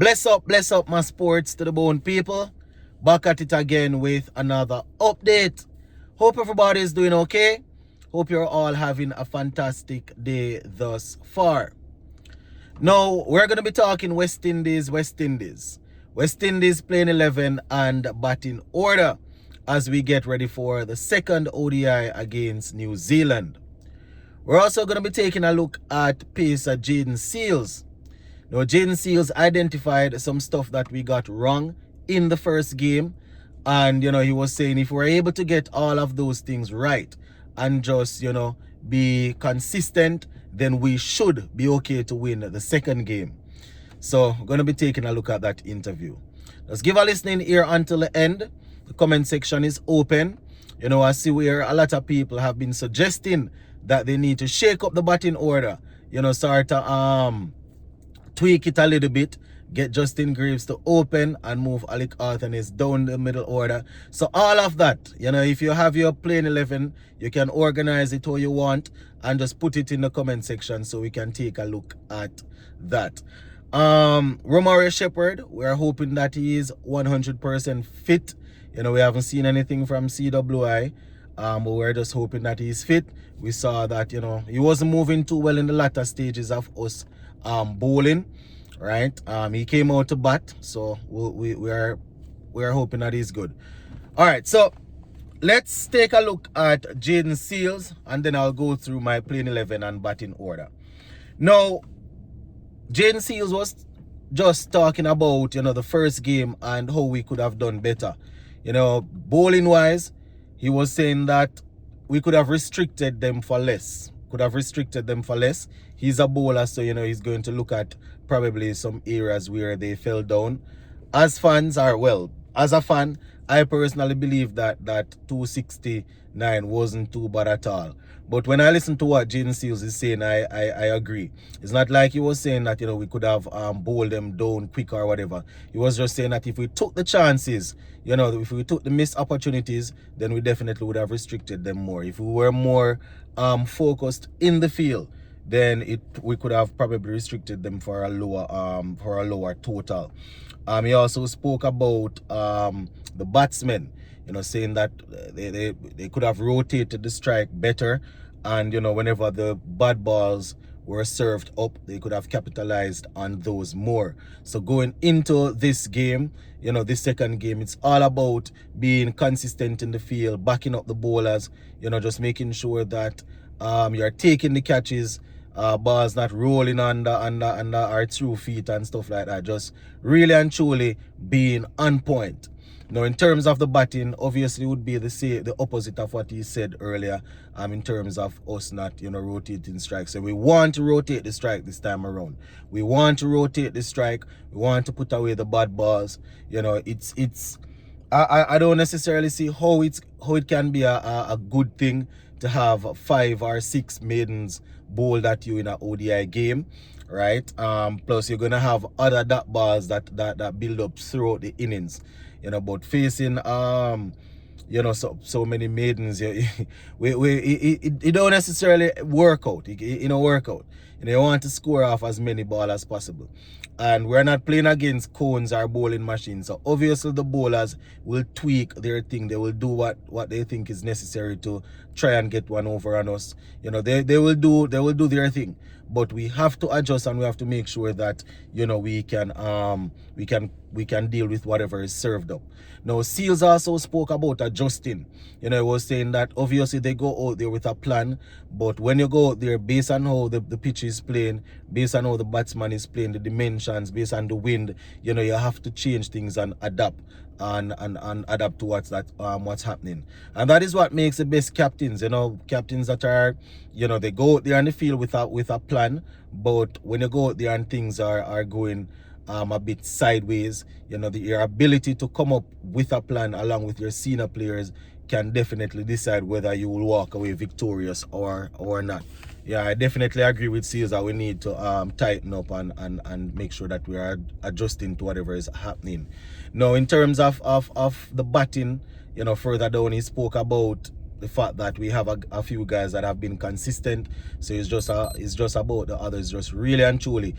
Bless up my sports to the bone people. Back at it again with another update. Hope everybody is doing okay. Hope you're all having a fantastic day thus far. Now, we're going to be talking West Indies. West Indies playing 11 and batting order as we get ready for the second ODI against New Zealand. We're also going to be taking a look at pacer Jaden Seales. Now, Jaden Seales identified some stuff that we got wrong in the first game. And, he was saying if we're able to get all of those things right and just, be consistent, then we should be okay to win the second game. So, we're going to be taking a look at that interview. Let's give a listening ear until the end. The comment section is open. I see where a lot of people have been suggesting that they need to shake up the batting order. Sort of tweak it a little bit, get Justin Greaves to open and move Alec Arthanis down the middle order. So all of that, if you have your playing 11, you can organize it how you want and just put it in the comment section so we can take a look at that. Romario Shepherd, we're hoping that he is 100% fit. We haven't seen anything from CWI, but we're just hoping that he's fit. We saw that, he wasn't moving too well in the latter stages of us bowling, right? He came out to bat, so we're hoping that he's good. All right, so let's take a look at Jaden Seales, and then I'll go through my playing 11 and batting order. Now, Jaden Seales was just talking about the first game and how we could have done better. Bowling wise, he was saying that we could have restricted them for less. He's a bowler, so he's going to look at probably some areas where they fell down. As a fan, I personally believe that 269 wasn't too bad at all. But when I listen to what Jaden Seales is saying, I agree. It's not like he was saying that we could have bowled them down quicker or whatever. He was just saying that if we took the chances, if we took the missed opportunities, then we definitely would have restricted them more. If we were more focused in the field, then we could have probably restricted them for a lower total. He also spoke about the batsmen, saying that they could have rotated the strike better, and whenever the bad balls were served up, they could have capitalized on those more. So going into this game, this second game, it's all about being consistent in the field, backing up the bowlers, just making sure that you're taking the catches, balls not rolling under our through feet and stuff like that. Just really and truly being on point. Now, in terms of the batting, obviously would be the opposite of what he said earlier. In terms of us not, rotating strikes. So we want to rotate the strike this time around. We want to rotate the strike. We want to put away the bad balls. I don't necessarily see how it can be a good thing to have 5 or 6 maidens bowled at you in an ODI game, right? Plus you're gonna have other dot balls that build up throughout the innings, but facing so many maidens, it don't necessarily work out. It don't work out. You want to score off as many balls as possible. And we're not playing against cones or bowling machines. So obviously the bowlers will tweak their thing. They will do what they think is necessary to try and get one over on us. They will do their thing. But we have to adjust, and we have to make sure that we can deal with whatever is served up. Now, Seales also spoke about adjusting. He was saying that obviously they go out there with a plan, but when you go out there, based on how the pitch is playing, based on how the batsman is playing, the dimensions, based on the wind, you have to change things and adapt and adapt to what's happening. And that is what makes the best captains. Captains that are, they go out there on the field with a plan, but when you go out there and things are going a bit sideways, your ability to come up with a plan along with your senior players can definitely decide whether you will walk away victorious or not. Yeah, I definitely agree with Seales that we need to tighten up and make sure that we are adjusting to whatever is happening. Now, in terms of the batting, further down, he spoke about the fact that we have a few guys that have been consistent. So it's just about the others just really and truly,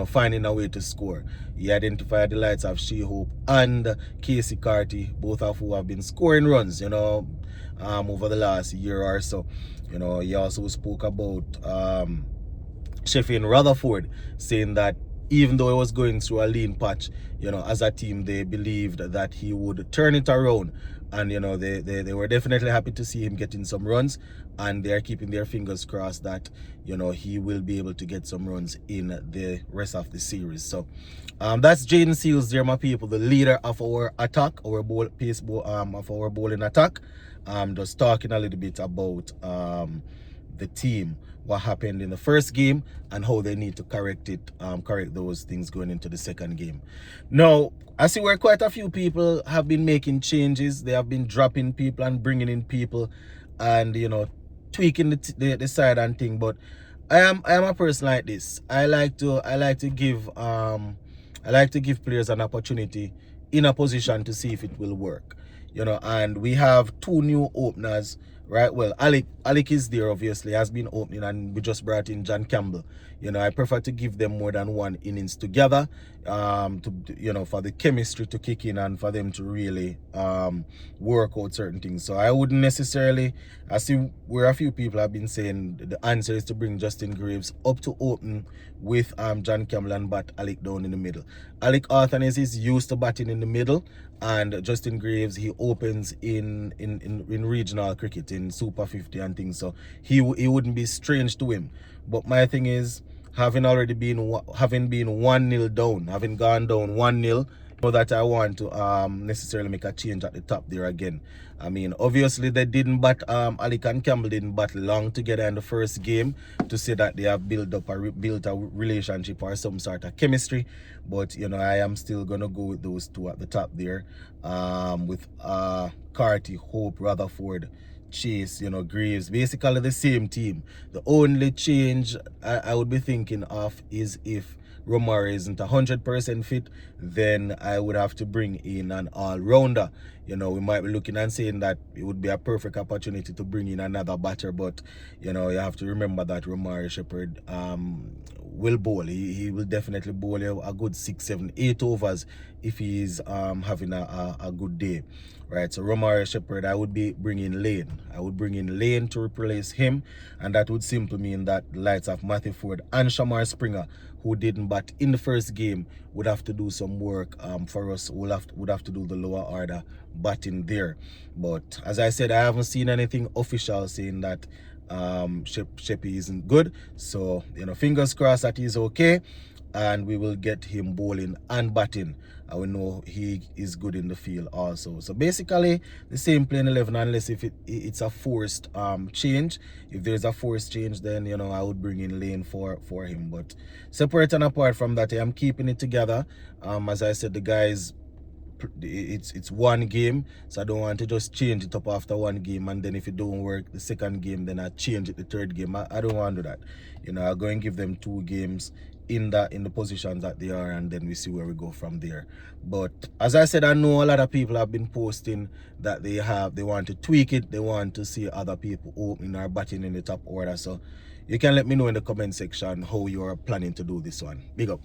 finding a way to score. He identified the likes of She-Hope and Casey Carty, both of who have been scoring runs, over the last year or so. He also spoke about Sheffield Rutherford, saying that even though he was going through a lean patch, as a team, they believed that he would turn it around. And, they were definitely happy to see him getting some runs. And they are keeping their fingers crossed that, he will be able to get some runs in the rest of the series. So, that's Jaden Seales there, my people, the leader of our attack, our of our bowling attack. Just talking a little bit about the team, what happened in the first game and how they need to correct those things going into the second game. Now, I see where quite a few people have been making changes. They have been dropping people and bringing in people and tweaking the side and thing. But I am a person like this. I like to give players an opportunity in a position to see if it will work. And we have two new openers, right? Well, Alec is there, obviously, has been opening, and we just brought in John Campbell. I prefer to give them more than one innings together, for the chemistry to kick in and for them to really work out certain things. So I wouldn't necessarily, I see where a few people have been saying the answer is to bring Justin Graves up to open with John Campbell and bat Alec down in the middle. Alec Arthanes is used to batting in the middle, and Justin Graves, he opens in regional cricket, in Super 50 and things, so he wouldn't be strange to him. But my thing is, having been 1-0 down, having gone down 1-0, that I want to necessarily make a change at the top there again. I mean, obviously they didn't bat, Alec and Campbell didn't bat long together in the first game to say that they have built a relationship or some sort of chemistry. But I am still gonna go with those two at the top there, with Carty, Hope, Rutherford, Chase, Graves, basically the same team. The only change I would be thinking of is if Romar isn't 100% fit, then I would have to bring in an all-rounder. We might be looking and saying that it would be a perfect opportunity to bring in another batter, but you have to remember that Romar Shepherd will bowl. He will definitely bowl a good 6, 7, 8 overs if he's having a good day, right? So Romar Shepherd, I would be bringing Lane. I would bring in Lane to replace him, and that would simply mean that the likes of Matthew Ford and Shamar Springer, who didn't bat in the first game, would have to do some work for us. Would have to do the lower order batting there. But as I said, I haven't seen anything official saying that Sheppy isn't good. So fingers crossed that he's okay, and we will get him bowling and batting. I will know he is good in the field also. So basically the same playing 11, unless if it's a forced change. If there's a forced change, then I would bring in Lane for him. But separate and apart from that, I am keeping it together. As I said, the guys, it's one game, so I don't want to just change it up after one game, and then if it don't work the second game, then I change it the third game. I don't want to do that. I'll go and give them 2 games in the positions that they are, and then we see where we go from there. But as I said, I know a lot of people have been posting that they want to tweak it, they want to see other people opening or batting in the top order. So you can let me know in the comment section how you're planning to do this one. Big up.